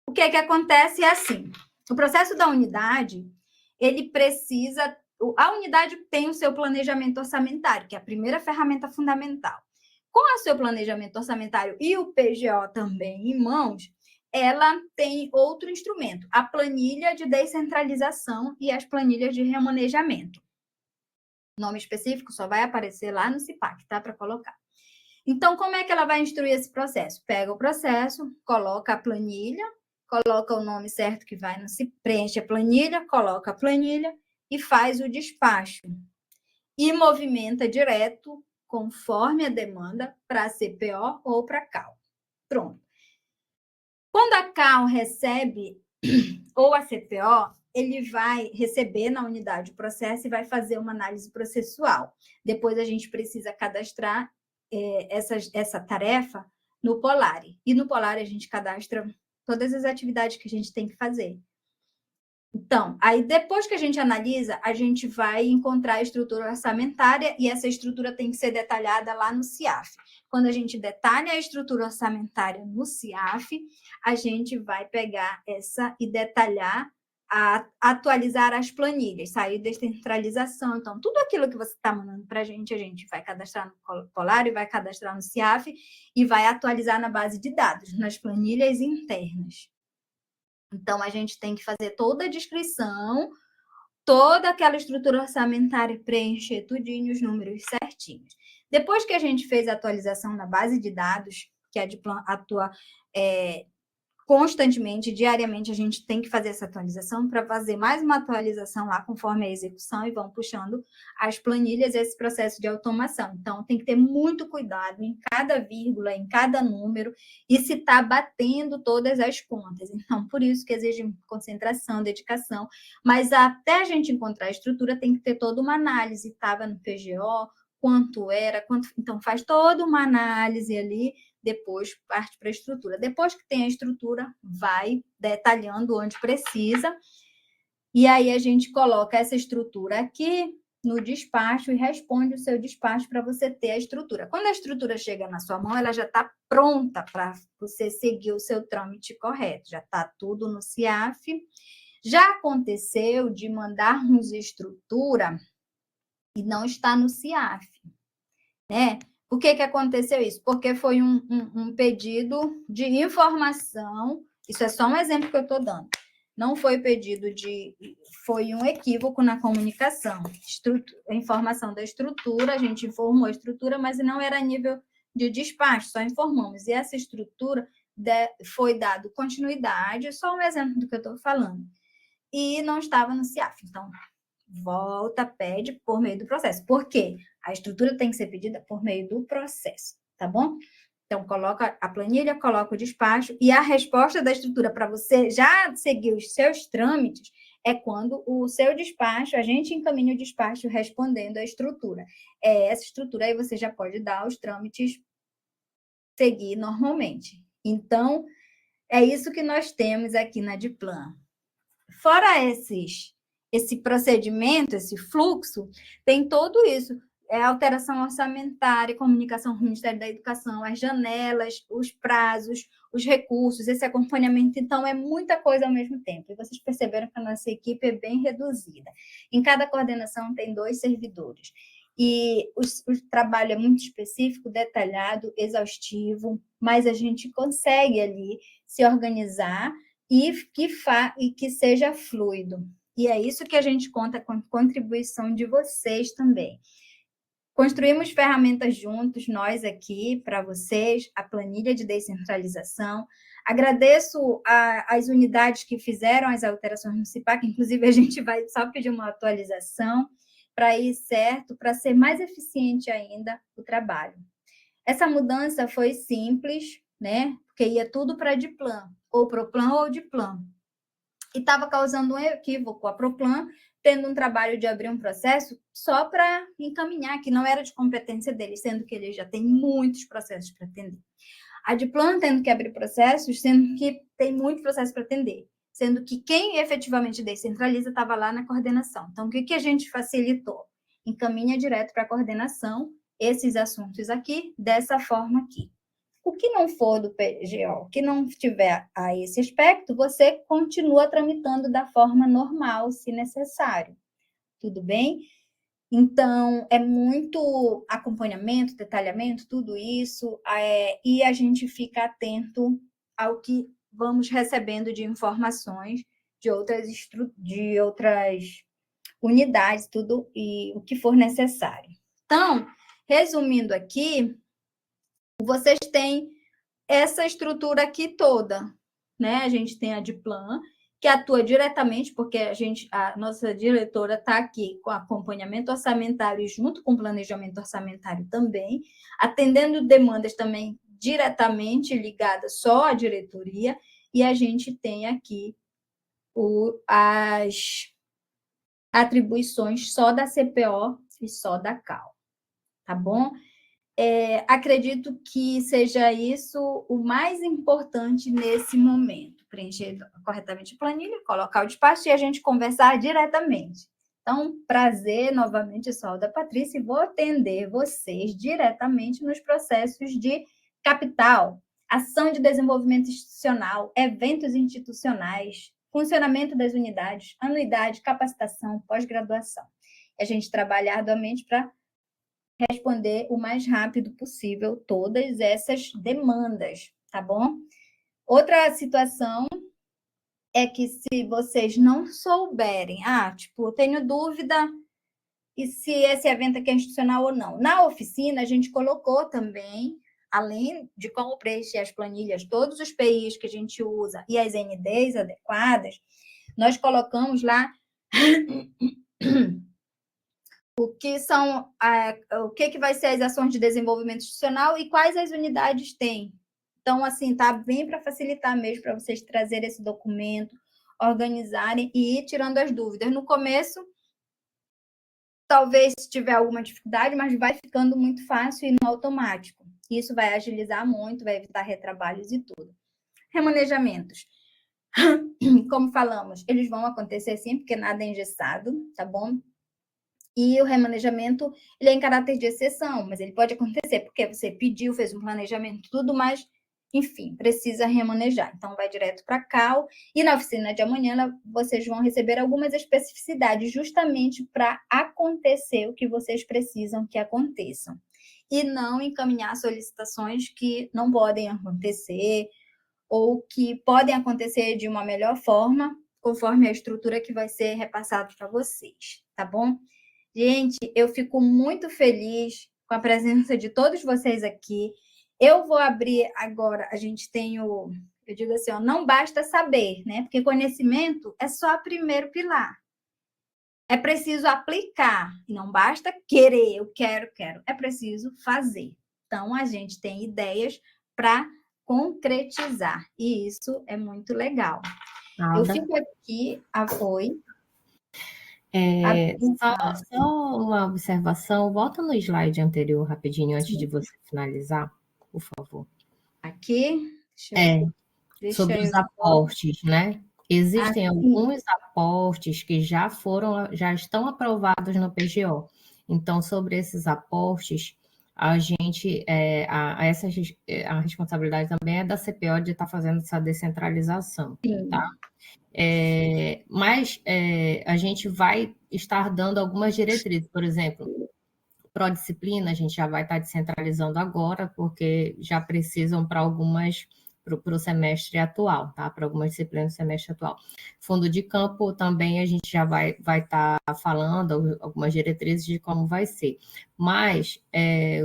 O que acontece é assim, o processo da unidade, ele precisa... A unidade tem o seu planejamento orçamentário, que é a primeira ferramenta fundamental. Com o seu planejamento orçamentário e o PGO também em mãos, ela tem outro instrumento, a planilha de descentralização e as planilhas de remanejamento. O nome específico só vai aparecer lá no CIPAC, tá? Para colocar. Então, como é que ela vai instruir esse processo? Pega o processo, coloca a planilha, coloca o nome certo que vai no CIPAC, preenche a planilha, coloca a planilha e faz o despacho. E movimenta direto, conforme a demanda, para a CPO ou para a CAL. Pronto. Quando a CAL recebe, ou a CPO, ele vai receber na unidade o processo e vai fazer uma análise processual. Depois a gente precisa cadastrar essa tarefa no Polari. E no Polari a gente cadastra todas as atividades que a gente tem que fazer. Então, aí depois que a gente analisa, a gente vai encontrar a estrutura orçamentária e essa estrutura tem que ser detalhada lá no CIAF. Quando a gente detalha a estrutura orçamentária no CIAF, a gente vai pegar essa e detalhar, atualizar as planilhas, sair descentralização. Então, tudo aquilo que você está mandando para a gente vai cadastrar no Polari, vai cadastrar no CIAF e vai atualizar na base de dados, nas planilhas internas. Então, a gente tem que fazer toda a descrição, toda aquela estrutura orçamentária, preencher tudinho, os números certinhos. Depois que a gente fez a atualização na base de dados, que a Adplan atua constantemente, diariamente, a gente tem que fazer essa atualização para fazer mais uma atualização lá conforme a execução e vão puxando as planilhas, esse processo de automação. Então, tem que ter muito cuidado em cada vírgula, em cada número e se está batendo todas as contas. Então, por isso que exige concentração, dedicação, mas até a gente encontrar a estrutura tem que ter toda uma análise, estava no PGO, quanto era, então faz toda uma análise ali, depois parte para a estrutura. Depois que tem a estrutura, vai detalhando onde precisa, e aí a gente coloca essa estrutura aqui no despacho e responde o seu despacho para você ter a estrutura. Quando a estrutura chega na sua mão, ela já está pronta para você seguir o seu trâmite correto, já está tudo no CIAF. Já aconteceu de mandarmos estrutura e não está no CIAF, né? Por que aconteceu isso? Porque foi um pedido de informação, isso é só um exemplo que eu estou dando. Não foi pedido de... Foi um equívoco na comunicação. A informação da estrutura, a gente informou a estrutura, mas não era a nível de despacho, só informamos. E essa estrutura foi dado continuidade, só um exemplo do que eu estou falando. E não estava no CIAF. Então, volta, pede por meio do processo. Por quê? A estrutura tem que ser pedida por meio do processo, tá bom? Então, coloca a planilha, coloca o despacho, e a resposta da estrutura para você já seguir os seus trâmites é quando o seu despacho, a gente encaminha o despacho respondendo a estrutura. Essa estrutura aí você já pode dar os trâmites, seguir normalmente. Então, é isso que nós temos aqui na Adplan. Fora esse procedimento, esse fluxo, tem tudo isso. Alteração orçamentária, comunicação com o Ministério da Educação, as janelas, os prazos, os recursos, esse acompanhamento. Então, é muita coisa ao mesmo tempo. E vocês perceberam que a nossa equipe é bem reduzida. Em cada coordenação tem 2 servidores. E o trabalho é muito específico, detalhado, exaustivo, mas a gente consegue ali se organizar e que seja fluido. E é isso que a gente conta com a contribuição de vocês também. Construímos ferramentas juntos, nós aqui, para vocês, a planilha de descentralização. Agradeço as unidades que fizeram as alterações no CIPAC, inclusive a gente vai só pedir uma atualização para ir certo, para ser mais eficiente ainda o trabalho. Essa mudança foi simples, né? Porque ia tudo para a Adplan, ou Proplan ou Adplan. E estava causando um equívoco. A Proplan tendo um trabalho de abrir um processo só para encaminhar, que não era de competência dele, sendo que ele já tem muitos processos para atender. A Adplan tendo que abrir processos, sendo que tem muitos processos para atender, sendo que quem efetivamente descentraliza estava lá na coordenação. Então, o que a gente facilitou? Encaminha direto para a coordenação esses assuntos aqui, dessa forma aqui. O que não for do PGO, que não tiver a esse aspecto, você continua tramitando da forma normal, se necessário. Tudo bem? Então, é muito acompanhamento, detalhamento, tudo isso, e a gente fica atento ao que vamos recebendo de informações de outras unidades, tudo, e o que for necessário. Então, resumindo aqui, vocês têm essa estrutura aqui toda, né? A gente tem a Diplan, que atua diretamente, porque a nossa diretora está aqui com acompanhamento orçamentário e junto com o planejamento orçamentário também, atendendo demandas também diretamente ligadas só à diretoria, e a gente tem aqui as atribuições só da CPO e só da CAL, tá bom? Acredito que seja isso o mais importante nesse momento. Preencher corretamente a planilha, colocar o despacho e a gente conversar diretamente. Então, prazer, novamente, eu sou a Alda Patrícia e vou atender vocês diretamente nos processos de capital, ação de desenvolvimento institucional, eventos institucionais, funcionamento das unidades, anuidade, capacitação, pós-graduação. A gente trabalha arduamente para responder o mais rápido possível todas essas demandas, tá bom? Outra situação é que se vocês não souberem, tipo, tenho dúvida e se esse evento aqui é institucional ou não. Na oficina, a gente colocou também, além de como preencher as planilhas, todos os PIs que a gente usa e as NDs adequadas, nós colocamos lá o que vai ser as ações de desenvolvimento institucional e quais as unidades têm. Então, assim, tá bem para facilitar mesmo para vocês trazerem esse documento, organizarem e ir tirando as dúvidas. No começo, talvez tiver alguma dificuldade, mas vai ficando muito fácil e no automático. Isso vai agilizar muito, vai evitar retrabalhos e tudo. Remanejamentos. Como falamos, eles vão acontecer sim, porque nada é engessado, tá bom? E o remanejamento, ele é em caráter de exceção, mas ele pode acontecer porque você pediu, fez um planejamento, tudo, mas, enfim, precisa remanejar. Então, vai direto para a CAL. E na oficina de amanhã, vocês vão receber algumas especificidades justamente para acontecer o que vocês precisam que aconteçam. E não encaminhar solicitações que não podem acontecer ou que podem acontecer de uma melhor forma, conforme a estrutura que vai ser repassada para vocês, tá bom? Gente, eu fico muito feliz com a presença de todos vocês aqui. Eu vou abrir agora, a gente tem eu digo assim, não basta saber, né? Porque conhecimento é só o primeiro pilar. É preciso aplicar, não basta querer, eu quero. É preciso fazer. Então, a gente tem ideias para concretizar, e isso é muito legal. Eu fico aqui, Oi. Só uma observação, volta no slide anterior rapidinho, antes de você finalizar, por favor. Aqui? Sobre os aportes, né? Existem alguns aportes que já estão aprovados no PGO. Então, sobre esses aportes, a responsabilidade também é da CPO de estar fazendo essa descentralização, tá? Mas a gente vai estar dando algumas diretrizes, por exemplo, pró-disciplina, a gente já vai estar descentralizando agora, porque já precisam para algumas, para o semestre atual, tá? Para algumas disciplinas do semestre atual. Fundo de campo também a gente já vai estar falando algumas diretrizes de como vai ser. Mas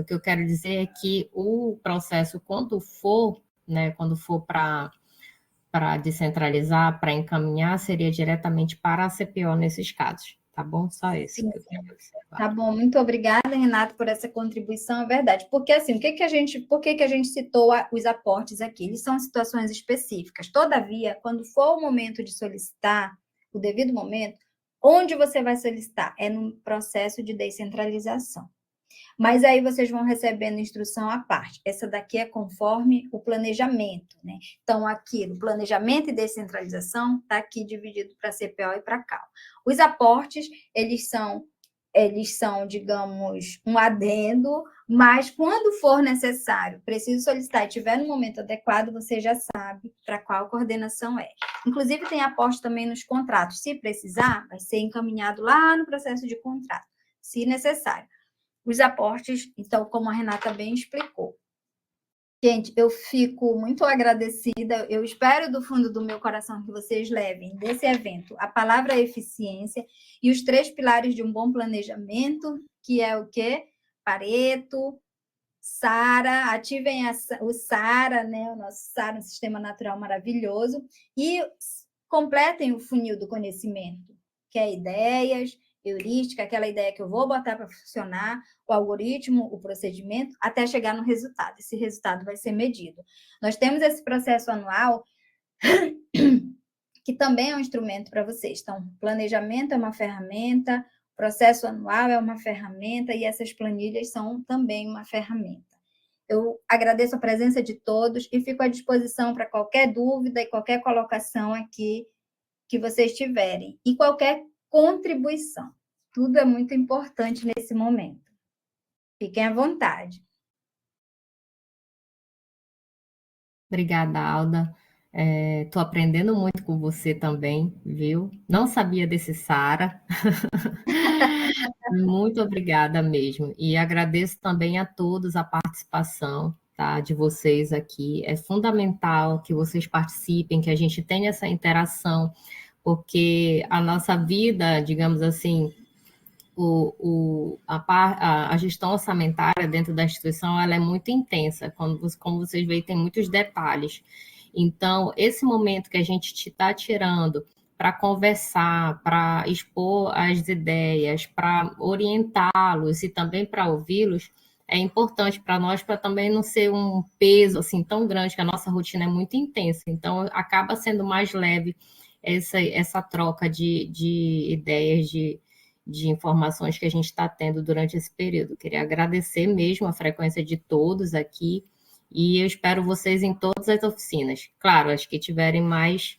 o que eu quero dizer é que o processo, quando for para descentralizar, para encaminhar, seria diretamente para a CPO nesses casos, tá bom? Só isso que eu queria observar. Tá bom, muito obrigada, Renato, por essa contribuição, é verdade. Porque, assim, por que a gente citou os aportes aqui? Eles são situações específicas. Todavia, quando for o momento de solicitar, o devido momento, onde você vai solicitar? É no processo de descentralização. Mas aí vocês vão recebendo instrução à parte. Essa daqui é conforme o planejamento, né? Então, aqui no planejamento e descentralização, está aqui dividido para CPO e para CAL. Os aportes, eles são eles são, digamos, um adendo, mas quando for necessário, preciso solicitar e tiver no momento adequado, você já sabe para qual coordenação é. Inclusive, tem aporte também nos contratos. Se precisar, vai ser encaminhado lá no processo de contrato, se necessário. Os aportes, então, como a Renata bem explicou. Gente, eu fico muito agradecida. Eu espero do fundo do meu coração que vocês levem desse evento a palavra eficiência e os 3 pilares de um bom planejamento, que é o quê? Pareto, SARA, ativem o SARA, né? O nosso SARA, um sistema natural maravilhoso, e completem o funil do conhecimento, que é ideias, heurística, aquela ideia que eu vou botar para funcionar, o algoritmo, o procedimento, até chegar no resultado. Esse resultado vai ser medido. Nós temos esse processo anual, que também é um instrumento para vocês. Então, planejamento é uma ferramenta, processo anual é uma ferramenta, e essas planilhas são também uma ferramenta. Eu agradeço a presença de todos e fico à disposição para qualquer dúvida e qualquer colocação aqui que vocês tiverem, e qualquer contribuição. Tudo é muito importante nesse momento. Fiquem à vontade. Obrigada, Alda. Estou aprendendo muito com você também, viu? Não sabia desse SARA. Muito obrigada mesmo. E agradeço também a todos a participação, tá, de vocês aqui. É fundamental que vocês participem, que a gente tenha essa interação, porque a nossa vida, digamos assim, a gestão orçamentária dentro da instituição, ela é muito intensa, como vocês veem, tem muitos detalhes. Então, esse momento que a gente está tirando para conversar, para expor as ideias, para orientá-los e também para ouvi-los, é importante para nós, para também não ser um peso assim tão grande, que a nossa rotina é muito intensa. Então, acaba sendo mais leve essa troca de ideias, de informações que a gente está tendo durante esse período. Queria agradecer mesmo a frequência de todos aqui e eu espero vocês em todas as oficinas. Claro, as que tiverem mais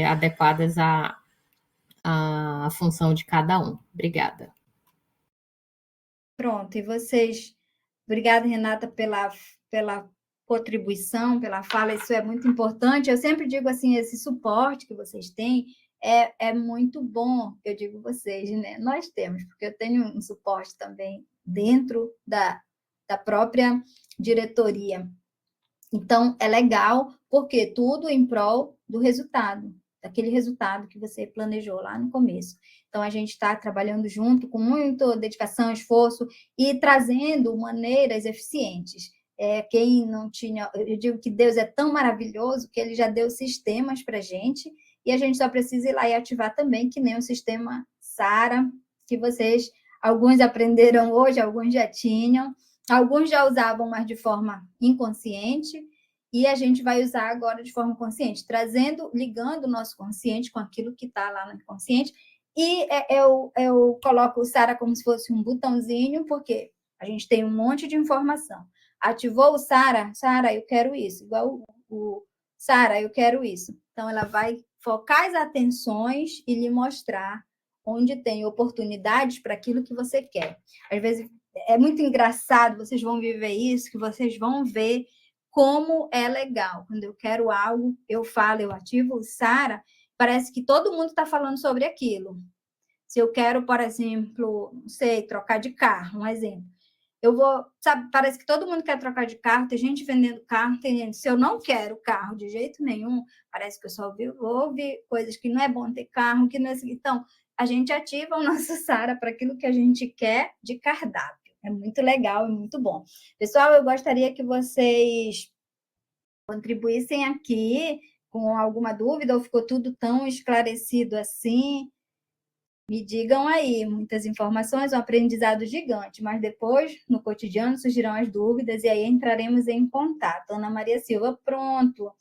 adequadas à função de cada um. Obrigada. Pronto, e vocês... Obrigada, Renata, pela contribuição, pela fala, isso é muito importante. Eu sempre digo assim, esse suporte que vocês têm é muito bom, eu digo vocês, né? Nós temos, porque eu tenho um suporte também dentro da própria diretoria. Então, é legal, porque tudo em prol do resultado, daquele resultado que você planejou lá no começo. Então, a gente está trabalhando junto com muita dedicação, esforço e trazendo maneiras eficientes. Quem não tinha... Eu digo que Deus é tão maravilhoso que Ele já deu sistemas para a gente e a gente só precisa ir lá e ativar também, que nem o sistema SARA, que vocês, alguns aprenderam hoje, alguns já tinham, alguns já usavam, mas de forma inconsciente, e a gente vai usar agora de forma consciente, ligando o nosso consciente com aquilo que está lá no inconsciente, e eu coloco o SARA como se fosse um botãozinho, porque a gente tem um monte de informação. Ativou o SARA, SARA, eu quero isso, igual o SARA, eu quero isso. Então, ela vai focar as atenções e lhe mostrar onde tem oportunidades para aquilo que você quer. Às vezes, é muito engraçado, vocês vão viver isso, que vocês vão ver como é legal. Quando eu quero algo, eu falo, eu ativo o SARA, parece que todo mundo está falando sobre aquilo. Se eu quero, por exemplo, não sei, trocar de carro, um exemplo. Eu vou, sabe, parece que todo mundo quer trocar de carro, tem gente vendendo carro, tem gente, se eu não quero carro de jeito nenhum, parece que eu só vou ouvir coisas que não é bom ter carro, que não é... Então, a gente ativa o nosso SARA para aquilo que a gente quer de cardápio. É muito legal, é muito bom. Pessoal, eu gostaria que vocês contribuíssem aqui com alguma dúvida, ou ficou tudo tão esclarecido assim? Me digam aí, muitas informações, um aprendizado gigante, mas depois, no cotidiano, surgirão as dúvidas e aí entraremos em contato. Ana Maria Silva, pronto.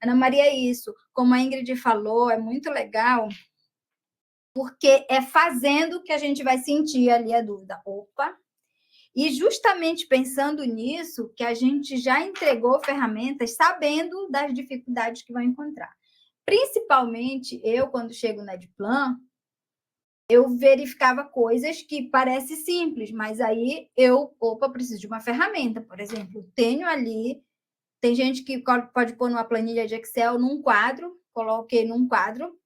Ana Maria, isso, como a Ingrid falou, é muito legal, porque é fazendo que a gente vai sentir ali a dúvida. Opa! E justamente pensando nisso, que a gente já entregou ferramentas sabendo das dificuldades que vão encontrar. Principalmente eu, quando chego na Edplan, eu verificava coisas que parecem simples, mas aí preciso de uma ferramenta, por exemplo. Tenho ali, tem gente que pode pôr numa planilha de Excel, num quadro, coloquei num quadro,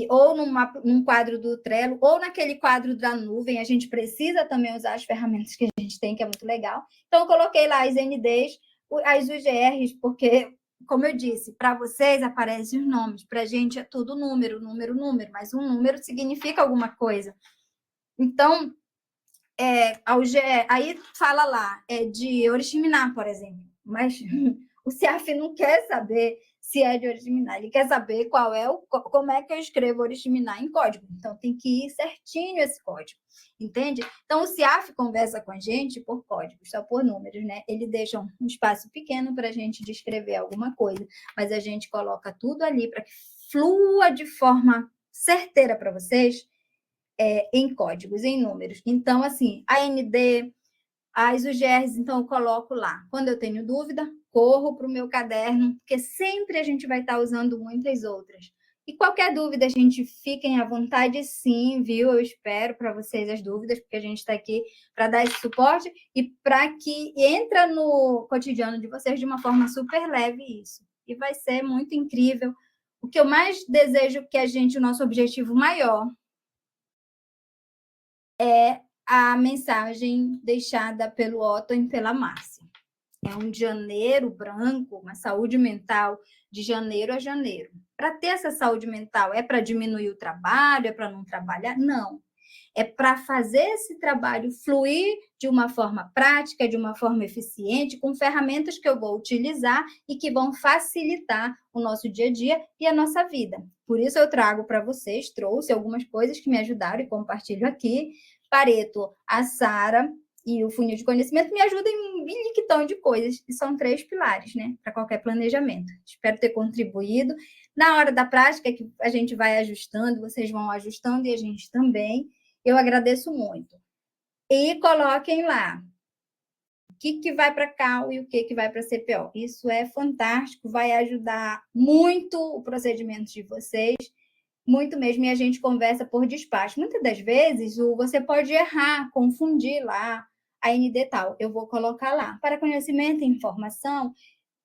ou num quadro do Trello, ou naquele quadro da nuvem. A gente precisa também usar as ferramentas que a gente tem, que é muito legal. Então, eu coloquei lá as NDs, as UGRs, porque, como eu disse, para vocês aparecem os nomes, para a gente é tudo número, mas um número significa alguma coisa. Então, aí fala lá, de Oriximiná, por exemplo, mas o CIAF não quer saber se é de Oriximiná, ele quer saber como é que eu escrevo Oriximiná em código. Então, tem que ir certinho esse código, entende? Então, o CIAF conversa com a gente por códigos, só por números, né? Ele deixa um espaço pequeno para a gente descrever alguma coisa, mas a gente coloca tudo ali para que flua de forma certeira para vocês, em códigos, em números. Então, assim, a AND, as UGRs, então eu coloco lá. Quando eu tenho dúvida, corro para o meu caderno, porque sempre a gente vai estar usando muitas outras. E qualquer dúvida, a gente fiquem à vontade, sim, viu? Eu espero para vocês as dúvidas, porque a gente está aqui para dar esse suporte e para que entra no cotidiano de vocês de uma forma super leve isso. E vai ser muito incrível. O que eu mais desejo que o nosso objetivo maior é a mensagem deixada pelo Otto e pela Márcia. É um janeiro branco, uma saúde mental de janeiro a janeiro. Para ter essa saúde mental, é para diminuir o trabalho, é para não trabalhar? Não. É para fazer esse trabalho fluir de uma forma prática, de uma forma eficiente, com ferramentas que eu vou utilizar e que vão facilitar o nosso dia a dia e a nossa vida. Por isso eu trago para vocês, trouxe algumas coisas que me ajudaram e compartilho aqui. Pareto, a Sara e o funil de conhecimento me ajudam em um biliquitão de coisas, que são 3 pilares, né, para qualquer planejamento. Espero ter contribuído. Na hora da prática, que a gente vai ajustando, vocês vão ajustando e a gente também. Eu agradeço muito. E coloquem lá o que vai para CAU e o que vai para CPO. Isso é fantástico, vai ajudar muito o procedimento de vocês, muito mesmo, e a gente conversa por despacho. Muitas das vezes, você pode errar, confundir lá a ND tal. Eu vou colocar lá, para conhecimento e informação,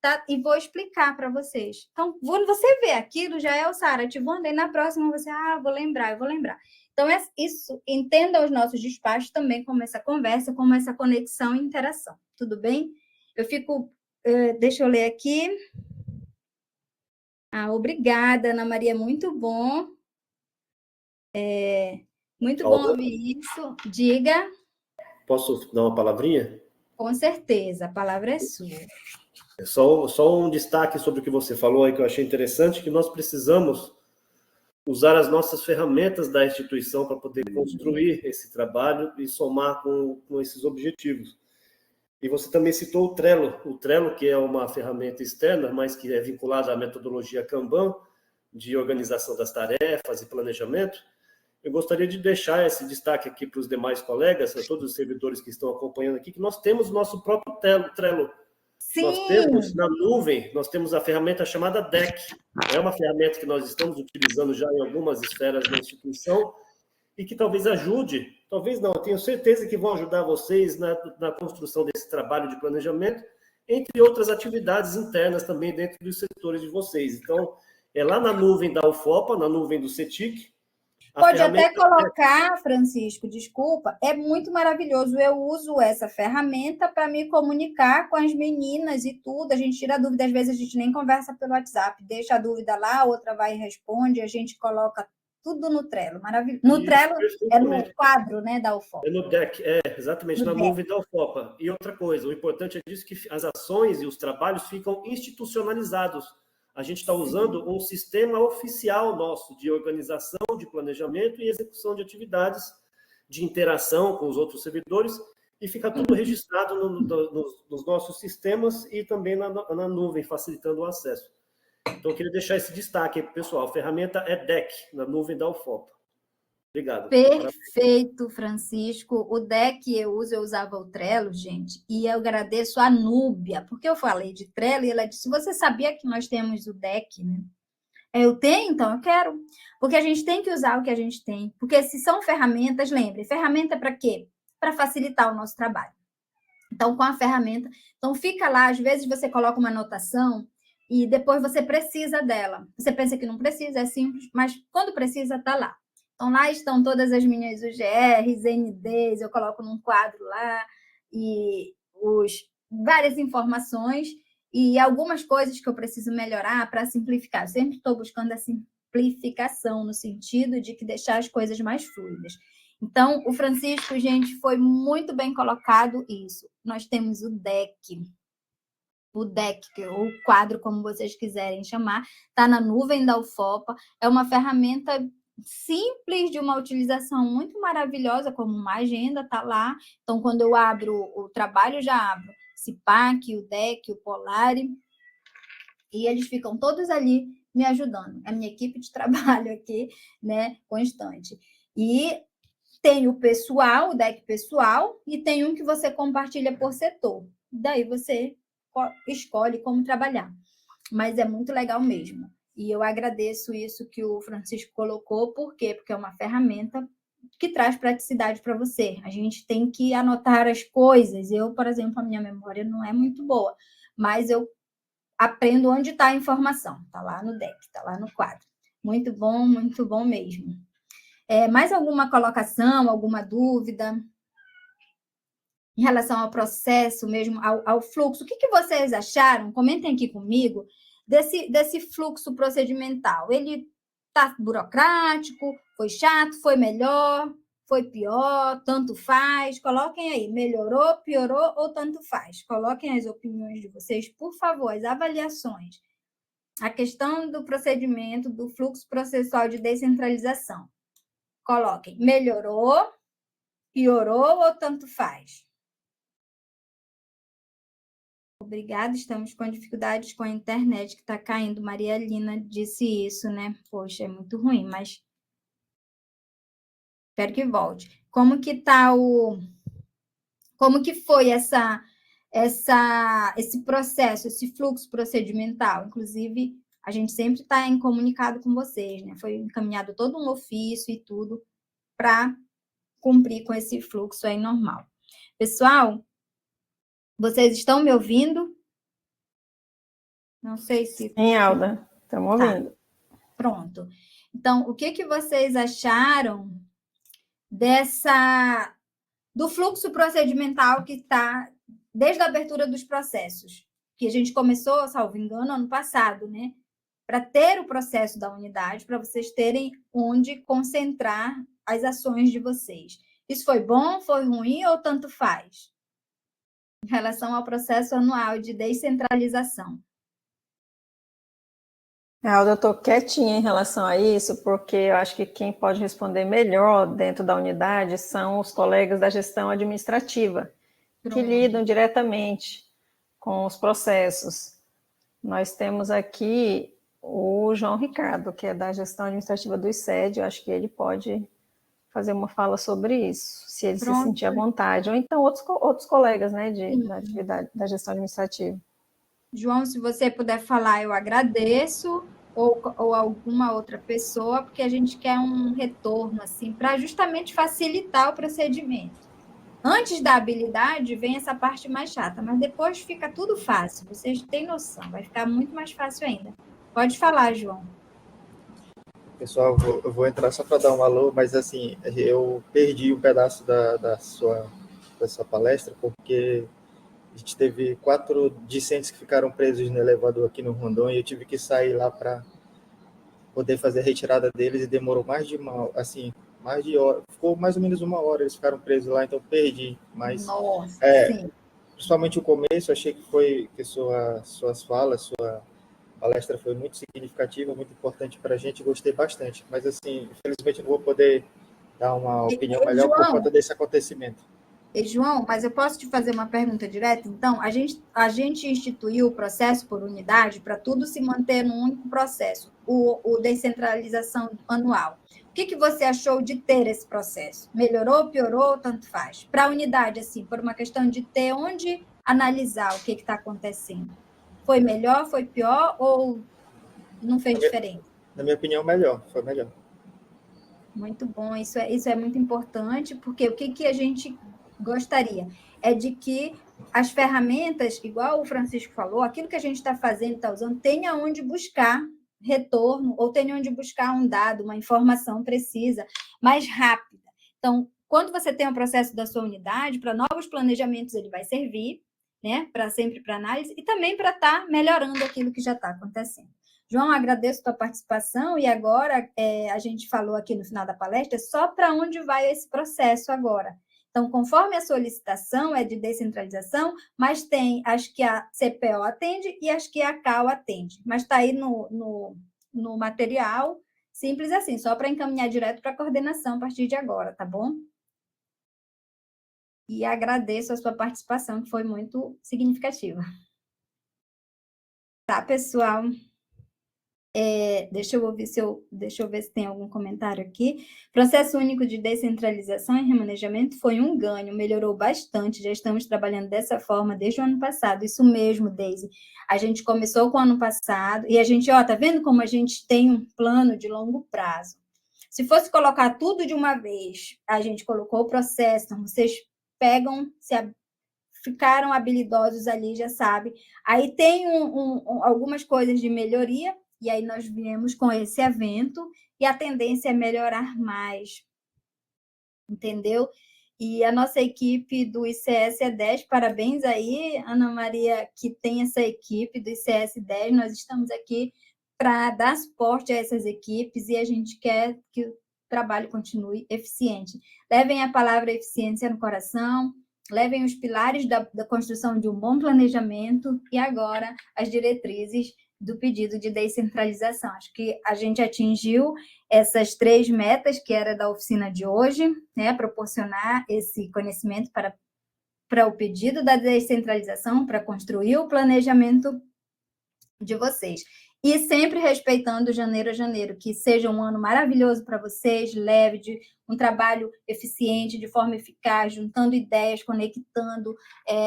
tá? E vou explicar para vocês. Então, quando você vê aquilo, já é o Sara ativando, e na próxima você, eu vou lembrar. Então, isso, entenda os nossos despachos também como essa conversa, como essa conexão e interação. Tudo bem? Deixa eu ler aqui. Obrigada, Ana Maria, muito bom. Muito bom ouvir isso. Diga. Posso dar uma palavrinha? Com certeza, a palavra é sua. Só um destaque sobre o que você falou aí que eu achei interessante, que nós precisamos usar as nossas ferramentas da instituição para poder construir esse trabalho e somar com esses objetivos. E você também citou o Trello, que é uma ferramenta externa, mas que é vinculada à metodologia Kanban, de organização das tarefas e planejamento. Eu gostaria de deixar esse destaque aqui para os demais colegas, a todos os servidores que estão acompanhando aqui, que nós temos nosso próprio Trello. Sim. Nós temos na nuvem, nós temos a ferramenta chamada Deck. É uma ferramenta que nós estamos utilizando já em algumas esferas da instituição e que talvez ajude, talvez não, eu tenho certeza que vão ajudar vocês na construção desse trabalho de planejamento, entre outras atividades internas também dentro dos setores de vocês. Então, é lá na nuvem da UFOPA, na nuvem do CETIC. Pode até colocar, Francisco, desculpa, é muito maravilhoso. Eu uso essa ferramenta para me comunicar com as meninas e tudo. A gente tira a dúvida, às vezes a gente nem conversa pelo WhatsApp, deixa a dúvida lá, a outra vai e responde, a gente coloca tudo no Trello, maravilhoso. No Trello é no quadro, né, da UFOPA. É no Deck, exatamente, na nuvem da UFOPA. E outra coisa, o importante é disso que as ações e os trabalhos ficam institucionalizados. A gente está usando um sistema oficial nosso de organização, de planejamento e execução de atividades, de interação com os outros servidores, e fica tudo registrado nos nossos sistemas e também na nuvem, facilitando o acesso. Então, eu queria deixar esse destaque aí, pessoal. A ferramenta é Deck, na nuvem da UFOPA. Obrigado. Perfeito, Francisco. O Deck eu usava o Trello, gente, e eu agradeço a Núbia, porque eu falei de Trello e ela disse, você sabia que nós temos o Deck, né? Eu tenho, então eu quero. Porque a gente tem que usar o que a gente tem. Porque se são ferramentas, lembre, ferramenta é para quê? Para facilitar o nosso trabalho. Então, com a ferramenta, então fica lá, às vezes você coloca uma anotação e depois você precisa dela. Você pensa que não precisa, é simples, mas quando precisa, está lá. Então, lá estão todas as minhas UGRs, NDs, eu coloco num quadro lá, e várias informações e algumas coisas que eu preciso melhorar para simplificar. Eu sempre estou buscando a simplificação, no sentido de que deixar as coisas mais fluidas. Então, o Francisco, gente, foi muito bem colocado isso. Nós temos o deck, ou quadro, como vocês quiserem chamar, está na nuvem da UFOPA, é uma ferramenta simples, de uma utilização muito maravilhosa, como uma agenda, está lá. Então, quando eu abro o trabalho, já abro o CIPAC, o DEC, o Polari, e eles ficam todos ali me ajudando. É a minha equipe de trabalho aqui, né, constante. E tem o pessoal, o deck pessoal, e tem um que você compartilha por setor. Daí você escolhe como trabalhar. Mas é muito legal mesmo. E eu agradeço isso que o Francisco colocou. Por quê? Porque é uma ferramenta que traz praticidade para você. A gente tem que anotar as coisas. Eu, por exemplo, a minha memória não é muito boa, mas eu aprendo onde está a informação. Está lá no deck, está lá no quadro. Muito bom mesmo. Mais alguma colocação, alguma dúvida em relação ao processo mesmo, ao fluxo? O que vocês acharam? Comentem aqui comigo desse fluxo procedimental. Ele está burocrático? Foi chato? Foi melhor? Foi pior? Tanto faz? Coloquem aí, melhorou, piorou ou tanto faz? Coloquem as opiniões de vocês, por favor, as avaliações. A questão do procedimento, do fluxo processual de descentralização. Coloquem, melhorou, piorou ou tanto faz? Obrigada, estamos com dificuldades com a internet que está caindo. Maria Lina disse isso, né? Poxa, é muito ruim, mas espero que volte. Como que tá como que foi esse processo, esse fluxo procedimental? Inclusive, a gente sempre está em comunicado com vocês, né? Foi encaminhado todo um ofício e tudo para cumprir com esse fluxo aí normal. Pessoal, vocês estão me ouvindo? Não sei se... Sim, Alda, estamos ouvindo. Tá. Pronto. Então, o que vocês acharam do fluxo procedimental que está desde a abertura dos processos? Que a gente começou, salvo engano, ano passado, né? Para ter o processo da unidade, para vocês terem onde concentrar as ações de vocês. Isso foi bom, foi ruim ou tanto faz? Em relação ao processo anual de descentralização. Alda, eu estou quietinha em relação a isso, porque eu acho que quem pode responder melhor dentro da unidade são os colegas da gestão administrativa, que lidam diretamente com os processos. Nós temos aqui o João Ricardo, que é da gestão administrativa do ICED, eu acho que ele pode fazer uma fala sobre isso, se ele se sentir à vontade, ou então outros colegas, né, da atividade da gestão administrativa. João, se você puder falar, eu agradeço, ou alguma outra pessoa, porque a gente quer um retorno, assim, para justamente facilitar o procedimento. Antes da habilidade, vem essa parte mais chata, mas depois fica tudo fácil, vocês têm noção, vai ficar muito mais fácil ainda. Pode falar, João. Pessoal, eu vou entrar só para dar um alô, mas assim, eu perdi um pedaço da sua palestra, porque a gente teve 4 discentes que ficaram presos no elevador aqui no Rondon e eu tive que sair lá para poder fazer a retirada deles e demorou mais de hora, ficou mais ou menos 1 hora, eles ficaram presos lá, então perdi. Mas, nossa, sim. Principalmente o começo, achei que suas falas, sua palestra foi muito significativa, muito importante para a gente, gostei bastante. Mas, assim, infelizmente não vou poder dar uma opinião melhor por conta desse acontecimento. João, mas eu posso te fazer uma pergunta direta? Então, a gente instituiu o processo por unidade para tudo se manter num único processo, o descentralização anual. O que você achou de ter esse processo? Melhorou, piorou, tanto faz? Para a unidade, assim, por uma questão de ter onde analisar o que está acontecendo. Foi melhor, foi pior ou não fez diferença? na minha opinião, melhor, foi melhor. Muito bom, isso é muito importante, porque o que a gente gostaria é de que as ferramentas, igual o Francisco falou, aquilo que a gente está fazendo, está usando, tenha onde buscar retorno, ou tenha onde buscar um dado, uma informação precisa, mais rápida. Então, quando você tem um processo da sua unidade, para novos planejamentos ele vai servir, né, sempre para análise, e também para estar melhorando aquilo que já está acontecendo. João, agradeço a tua participação, e agora a gente falou aqui no final da palestra só para onde vai esse processo agora. Então, conforme a solicitação é de descentralização, mas tem as que a CPO atende e as que a CAU atende. Mas está aí no material, simples assim, só para encaminhar direto para a coordenação a partir de agora, tá bom? E agradeço a sua participação, que foi muito significativa. Tá, pessoal? Deixa eu ver se tem algum comentário aqui. Processo único de descentralização e remanejamento foi um ganho, melhorou bastante, já estamos trabalhando dessa forma desde o ano passado. Isso mesmo, Deise. A gente começou com o ano passado e a gente, tá vendo como a gente tem um plano de longo prazo. Se fosse colocar tudo de uma vez, a gente colocou o processo, então vocês pegam, ficaram habilidosos ali, já sabe. Aí tem algumas coisas de melhoria, e aí nós viemos com esse evento, e a tendência é melhorar mais, entendeu? E a nossa equipe do ICS é 10, parabéns aí, Ana Maria, que tem essa equipe do ICS 10, nós estamos aqui para dar suporte a essas equipes, e a gente quer que o trabalho continue eficiente. Levem a palavra eficiência no coração, levem os pilares da construção de um bom planejamento, e agora as diretrizes do pedido de descentralização. Acho que a gente atingiu essas 3 metas, que era da oficina de hoje, né? Proporcionar esse conhecimento para o pedido da descentralização, para construir o planejamento de vocês. E sempre respeitando janeiro a janeiro, que seja um ano maravilhoso para vocês, leve, de um trabalho eficiente, de forma eficaz, juntando ideias, conectando,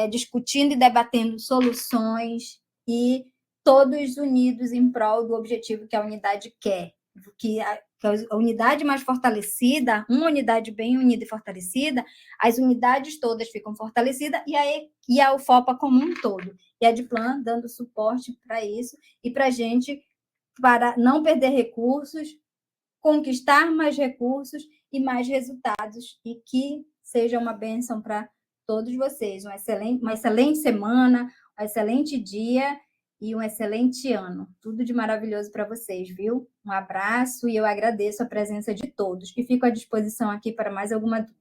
discutindo e debatendo soluções, e todos unidos em prol do objetivo que a unidade quer, que a unidade mais fortalecida, uma unidade bem unida e fortalecida, as unidades todas ficam fortalecidas, e a UFOPA como um todo. E a Adplan dando suporte para isso, e para a gente, para não perder recursos, conquistar mais recursos e mais resultados, e que seja uma bênção para todos vocês. Uma excelente semana, um excelente dia e um excelente ano. Tudo de maravilhoso para vocês, viu? Um abraço, e eu agradeço a presença de todos. E fico à disposição aqui para mais alguma dúvida.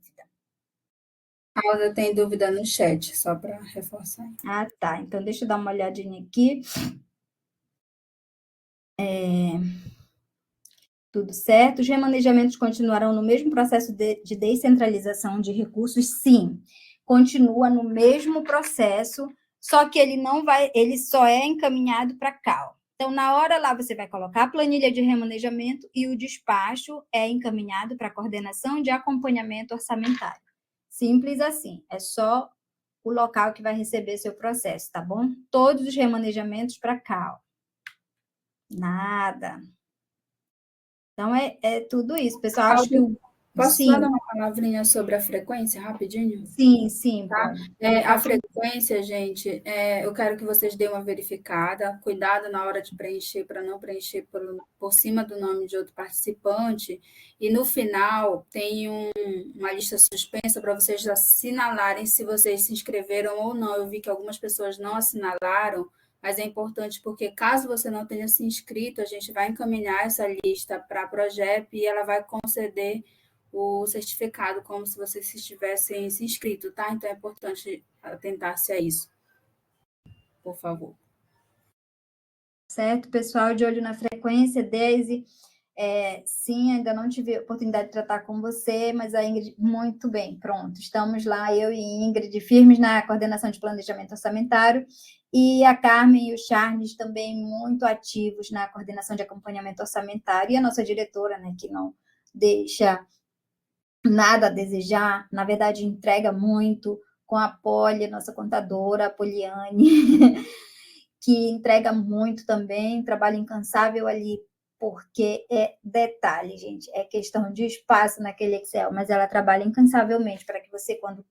Cláudia tem dúvida no chat, só para reforçar. Ah, tá. Então, deixa eu dar uma olhadinha aqui. Tudo certo. Os remanejamentos continuarão no mesmo processo de descentralização de recursos? Sim. Continua no mesmo processo, só que ele só é encaminhado para a CAU. Então, na hora lá, você vai colocar a planilha de remanejamento, e o despacho é encaminhado para a coordenação de acompanhamento orçamentário. Simples assim. É só o local que vai receber seu processo, tá bom? Todos os remanejamentos para a CAU. Nada. Então, é tudo isso, pessoal. Acho que Posso só dar uma palavrinha sobre a frequência, rapidinho? Sim. Tá? A frequência, gente, eu quero que vocês deem uma verificada, cuidado na hora de preencher, para não preencher por cima do nome de outro participante, e no final tem uma lista suspensa para vocês assinalarem se vocês se inscreveram ou não. Eu vi que algumas pessoas não assinalaram, mas é importante porque, caso você não tenha se inscrito, a gente vai encaminhar essa lista para a Progep e ela vai conceder o certificado como se vocês estivessem se inscrito, tá? Então, é importante atentar-se a isso. Por favor. Certo, pessoal, de olho na frequência. Deise, sim, ainda não tive a oportunidade de tratar com você, mas a Ingrid, muito bem, pronto. Estamos lá, eu e Ingrid, firmes na coordenação de planejamento orçamentário, e a Carmen e o Charles também muito ativos na coordenação de acompanhamento orçamentário, e a nossa diretora, né, que não deixa nada a desejar, na verdade entrega muito, com a Poli, nossa contadora, a Poliane, que entrega muito também, trabalho incansável ali porque é detalhe, gente, é questão de espaço naquele Excel, mas ela trabalha incansavelmente para que você, quando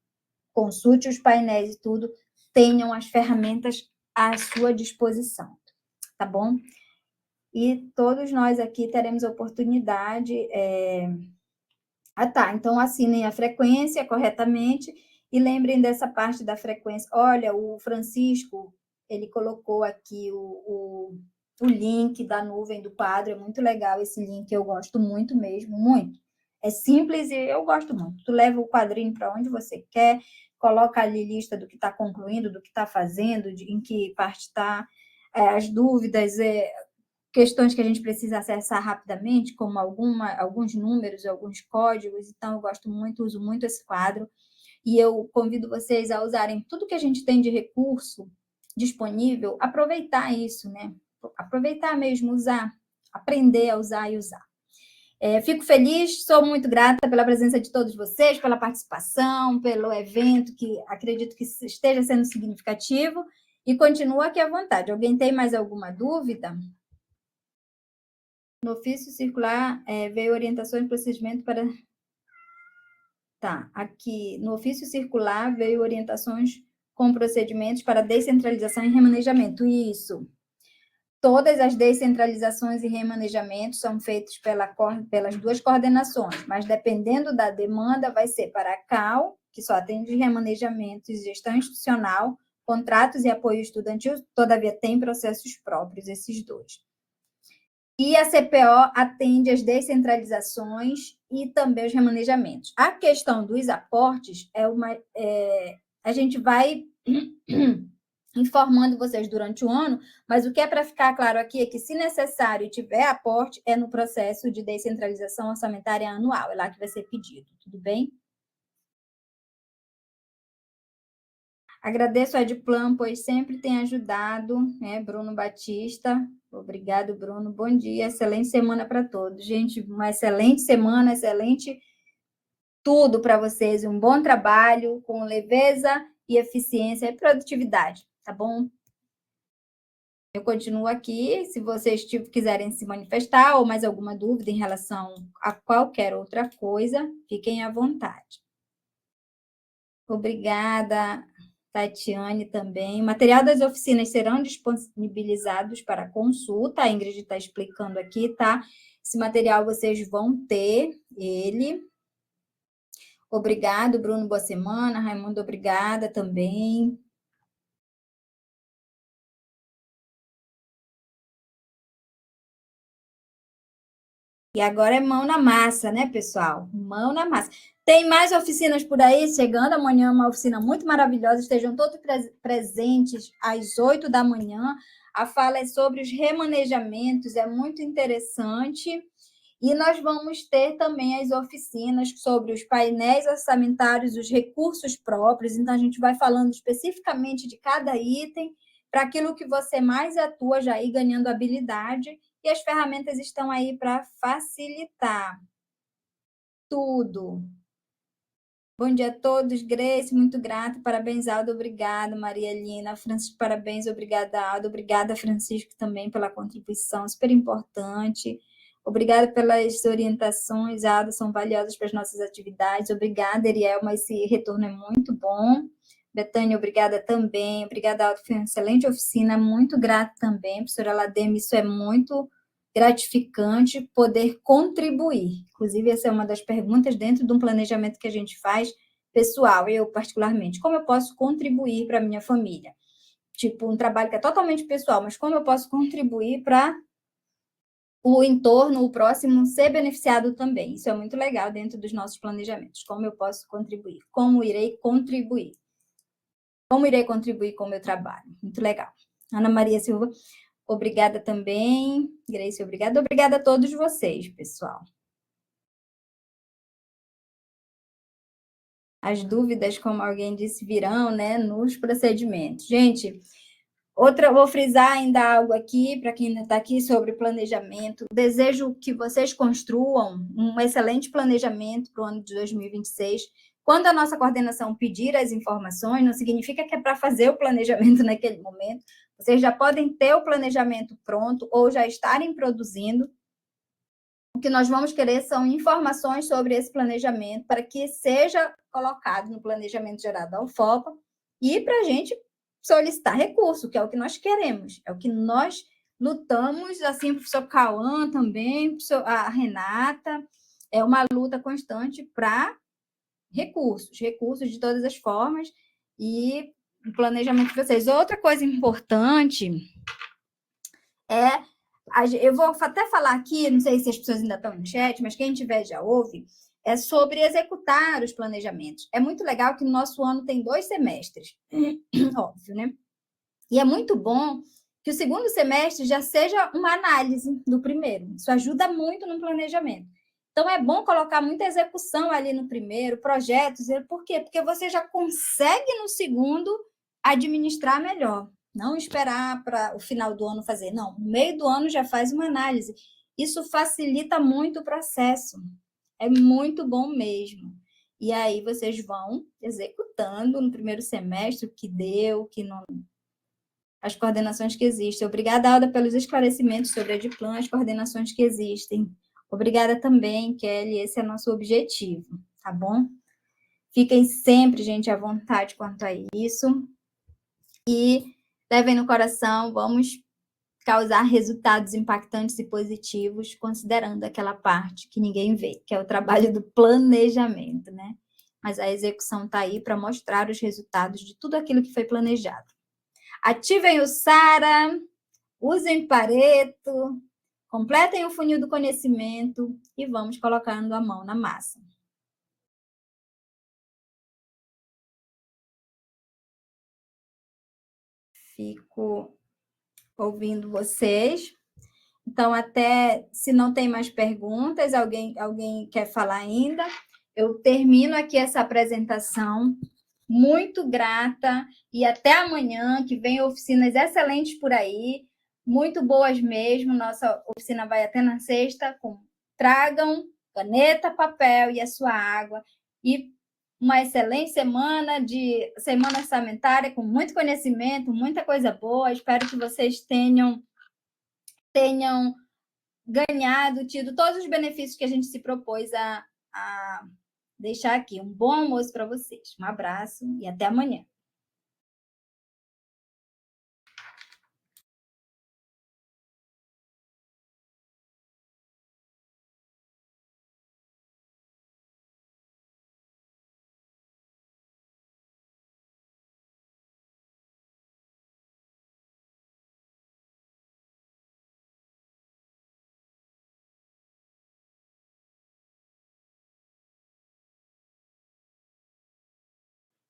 consulte os painéis e tudo, tenham as ferramentas à sua disposição, tá bom? E todos nós aqui teremos a oportunidade... então assinem a frequência corretamente e lembrem dessa parte da frequência. Olha, o Francisco, ele colocou aqui o link da nuvem do quadro, é muito legal esse link, eu gosto muito mesmo, muito. É simples e eu gosto muito. Tu leva o quadrinho para onde você quer, coloca ali lista do que está concluindo, do que está fazendo, em que parte está, as dúvidas, questões que a gente precisa acessar rapidamente, como alguns números, alguns códigos. Então, eu gosto muito, uso muito esse quadro. E eu convido vocês a usarem tudo que a gente tem de recurso disponível, aproveitar isso, né? Aproveitar mesmo, usar, aprender a usar e usar. Fico feliz, sou muito grata pela presença de todos vocês, pela participação, pelo evento, que acredito que esteja sendo significativo, e continuo aqui à vontade. Alguém tem mais alguma dúvida? No ofício circular, veio orientações e procedimento para... Tá, aqui, no ofício circular, veio orientações com procedimentos para descentralização e remanejamento. Isso. Todas as descentralizações e remanejamentos são feitos pelas duas coordenações, mas dependendo da demanda, vai ser para a CAL, que só atende remanejamentos e gestão institucional, contratos e apoio estudantil, todavia tem processos próprios, esses dois. E a CPO atende as descentralizações e também os remanejamentos. A questão dos aportes a gente vai informando vocês durante o ano, mas o que é para ficar claro aqui é que, se necessário e tiver aporte, é no processo de descentralização orçamentária anual, é lá que vai ser pedido, tudo bem? Agradeço a Edplan, pois sempre tem ajudado, né? Bruno Batista, obrigado, Bruno, bom dia, excelente semana para todos. Gente, uma excelente semana, excelente tudo para vocês, um bom trabalho, com leveza e eficiência e produtividade, tá bom? Eu continuo aqui, se vocês quiserem se manifestar ou mais alguma dúvida em relação a qualquer outra coisa, fiquem à vontade. Obrigada, Tatiane, também. O material das oficinas serão disponibilizados para consulta, a Ingrid está explicando aqui, tá? Esse material vocês vão ter ele. Obrigado, Bruno, boa semana. Raimundo, obrigada também. E agora é mão na massa, né, pessoal? Mão na massa. Tem mais oficinas por aí chegando. Amanhã uma oficina muito maravilhosa. Estejam todos presentes às 8 da manhã. A fala é sobre os remanejamentos, é muito interessante. E nós vamos ter também as oficinas sobre os painéis orçamentários, os recursos próprios. Então, a gente vai falando especificamente de cada item, para aquilo que você mais atua, já ir ganhando habilidade. E as ferramentas estão aí para facilitar tudo. Bom dia a todos. Grace, muito grata. Parabéns, Aldo. Obrigada, Maria Lina. Francisco, parabéns. Obrigada, Aldo. Obrigada, Francisco, também pela contribuição. Super importante. Obrigada pelas orientações, Aldo. São valiosas para as nossas atividades. Obrigada, Erielma. Esse retorno é muito bom. Betânia, obrigada também. Obrigada, Aldo. Foi uma excelente oficina. Muito grata também, professora Lademe. Isso é muito gratificante, poder contribuir. Inclusive, essa é uma das perguntas dentro de um planejamento que a gente faz, pessoal, eu particularmente. Como eu posso contribuir para a minha família? Tipo, um trabalho que é totalmente pessoal, mas como eu posso contribuir para o entorno, o próximo, ser beneficiado também? Isso é muito legal dentro dos nossos planejamentos. Como eu posso contribuir? Como irei contribuir? Como irei contribuir com o meu trabalho? Muito legal. Ana Maria Silva, obrigada também. Grace, obrigada. Obrigada a todos vocês, pessoal. As dúvidas, como alguém disse, virão, né, nos procedimentos. Gente, vou frisar ainda algo aqui, para quem ainda está aqui, sobre planejamento. Desejo que vocês construam um excelente planejamento para o ano de 2026. Quando a nossa coordenação pedir as informações, não significa que é para fazer o planejamento naquele momento. Vocês já podem ter o planejamento pronto ou já estarem produzindo, o que nós vamos querer são informações sobre esse planejamento para que seja colocado no planejamento geral da UFOPA e para a gente solicitar recurso, que é o que nós queremos, é o que nós lutamos, assim, para o professor Cauã também, a Renata, é uma luta constante para recursos de todas as formas e o planejamento de vocês. Outra coisa importante é, eu vou até falar aqui, não sei se as pessoas ainda estão no chat, mas quem tiver já ouve, é sobre executar os planejamentos. É muito legal que no nosso ano tem 2 semestres, óbvio, né? E é muito bom que o segundo semestre já seja uma análise do primeiro. Isso ajuda muito no planejamento. Então, é bom colocar muita execução ali no primeiro, projetos. Por quê? Porque você já consegue no segundo administrar melhor. Não esperar para o final do ano fazer. Não, no meio do ano já faz uma análise. Isso facilita muito o processo. É muito bom mesmo. E aí vocês vão executando no primeiro semestre o que deu, o que não... As coordenações que existem. Obrigada, Alda, pelos esclarecimentos sobre a Edplan, as coordenações que existem. Obrigada também, Kelly, esse é nosso objetivo, tá bom? Fiquem sempre, gente, à vontade quanto a isso. E levem no coração, vamos causar resultados impactantes e positivos, considerando aquela parte que ninguém vê, que é o trabalho do planejamento, né? Mas a execução está aí para mostrar os resultados de tudo aquilo que foi planejado. Ativem o SARA, usem Pareto, completem o funil do conhecimento e vamos colocando a mão na massa. Fico ouvindo vocês. Então, até se não tem mais perguntas, alguém quer falar ainda? Eu termino aqui essa apresentação. Muito grata e até amanhã, que vem oficinas excelentes por aí, muito boas mesmo. Nossa oficina vai até na sexta. Tragam caneta, papel e a sua água. E uma excelente semana orçamentária, com muito conhecimento, muita coisa boa. Espero que vocês tenham ganhado, tido todos os benefícios que a gente se propôs a deixar aqui. Um bom almoço para vocês. Um abraço e até amanhã.